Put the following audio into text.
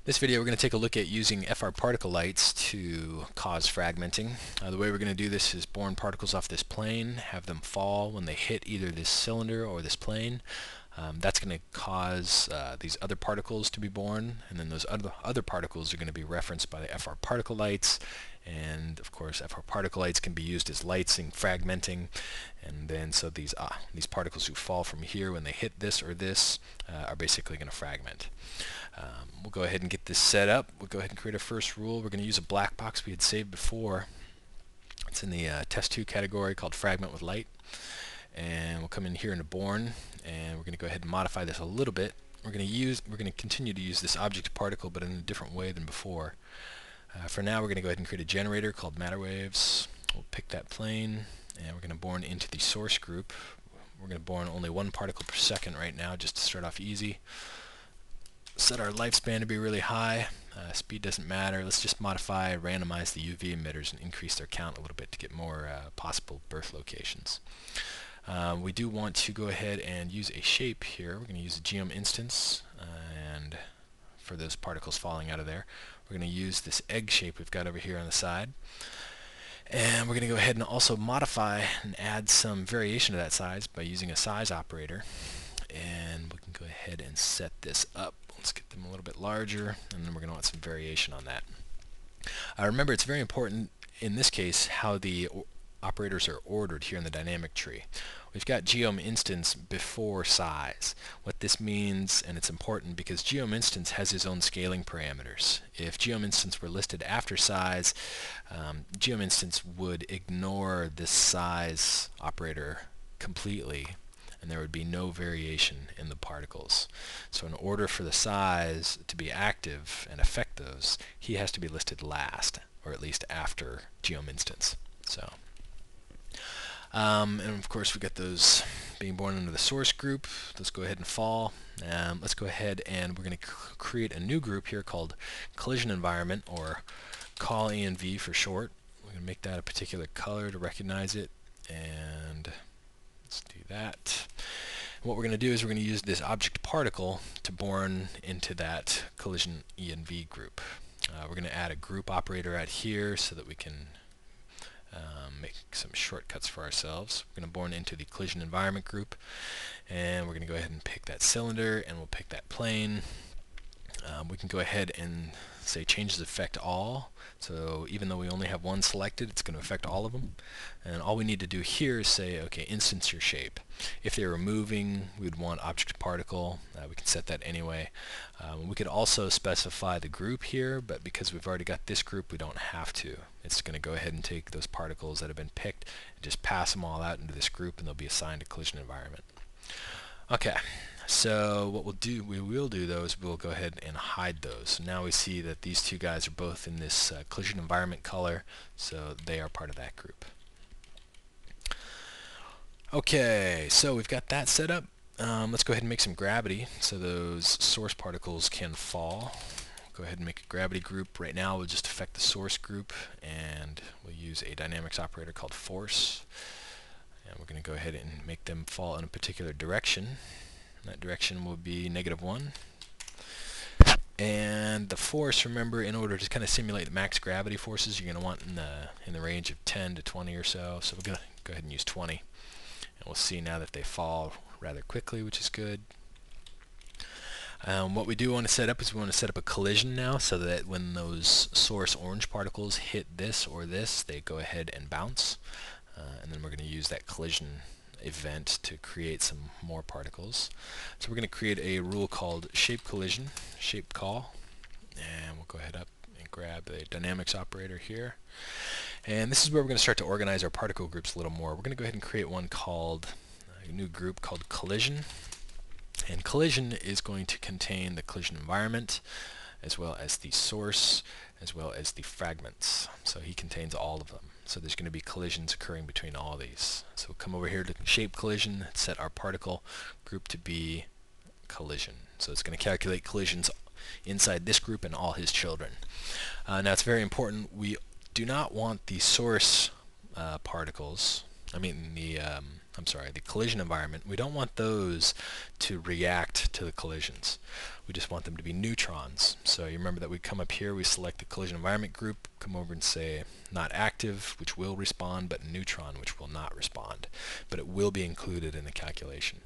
This video we're going to take a look at using fR-PartLights to cause fragmenting. The way we're going to do this is born particles off this plane, have them fall when they hit either this cylinder or this plane. That's going to cause these other particles to be born, and then those other particles are going to be referenced by the fR-PartLights. And of course, fR-PartLights can be used as lights in fragmenting, and then so these particles who fall from here when they hit this or this are basically going to fragment. We'll go ahead and get this set up. We'll go ahead and create our first rule. We're going to use a black box we had saved before. It's in the test 2 category called fragment with light. And we'll come in here into born, and we're going to go ahead and modify this a little bit. We're going to continue to use this object particle, but in a different way than before. For now, we're going to go ahead and create a generator called matter waves. We'll pick that plane, and we're going to born into the source group. We're going to born only one particle per second right now, just to start off easy. Set our lifespan to be really high. Speed doesn't matter. Let's just modify, randomize the UV emitters and increase their count a little bit to get more possible birth locations. We do want to go ahead and use a shape here. We're going to use a geom instance, and for those particles falling out of there, we're going to use this egg shape we've got over here on the side. And we're going to go ahead and also modify and add some variation to that size by using a size operator. And we can go ahead and set this up. Let's get them a little bit larger, and then we're going to want some variation on that. Remember, it's very important in this case how the operators are ordered here in the dynamic tree. We've got geom instance before size. What this means, and it's important because geom instance has its own scaling parameters. If geom instance were listed after size, geom instance would ignore this size operator completely, and there would be no variation in the particles. So in order for the size to be active and affect those, he has to be listed last, or at least after geom instance. So, and of course we got those being born into the source group. Let's go ahead and fall. Let's go ahead and we're going to create a new group here called collision environment, or call ENV for short. We're going to make that a particular color to recognize it, and let's do that. And what we're going to do is we're going to use this object particle to born into that collision ENV group. We're going to add a group operator out here so that we can make some shortcuts for ourselves. We're going to born into the collision environment group, and we're going to go ahead and pick that cylinder, and we'll pick that plane. We can go ahead and say changes affect all. So even though we only have one selected, it's going to affect all of them. And all we need to do here is say, okay, instance your shape. If they were moving, we would want object particle. We can set that anyway. We could also specify the group here, but because we've already got this group, we don't have to. It's going to go ahead and take those particles that have been picked and just pass them all out into this group, and they'll be assigned a collision environment. Okay. So what we will do though is we'll go ahead and hide those. So now we see that these two guys are both in this collision environment color, so they are part of that group. Okay, so we've got that set up. Let's go ahead and make some gravity so those source particles can fall. Go ahead and make a gravity group. Right now we'll just affect the source group, and we'll use a dynamics operator called force. And we're going to go ahead and make them fall in a particular direction. That direction will be -1. And the force, remember, in order to kind of simulate the max gravity forces, you're going to want in the range of 10 to 20 or so. So we're going to go ahead and use 20. And we'll see now that they fall rather quickly, which is good. What we do want to set up is we want to set up a collision now, so that when those source orange particles hit this or this, they go ahead and bounce. And then we're going to use that collision event to create some more particles. So we're going to create a rule called shape collision, shape call, and we'll go ahead up and grab the dynamics operator here. And this is where we're going to start to organize our particle groups a little more. We're going to go ahead and create one called, a new group called collision. And collision is going to contain the collision environment, as well as the source, as well as the fragments. So he contains all of them. So there's going to be collisions occurring between all these. So we'll come over here to shape collision, set our particle group to be collision. So it's going to calculate collisions inside this group and all his children. Now it's very important, we do not want the source particles, the the collision environment, we don't want those to react to the collisions. We just want them to be neutrons. So you remember that we come up here, we select the collision environment group, come over and say not active, which will respond, but neutron, which will not respond. But it will be included in the calculation.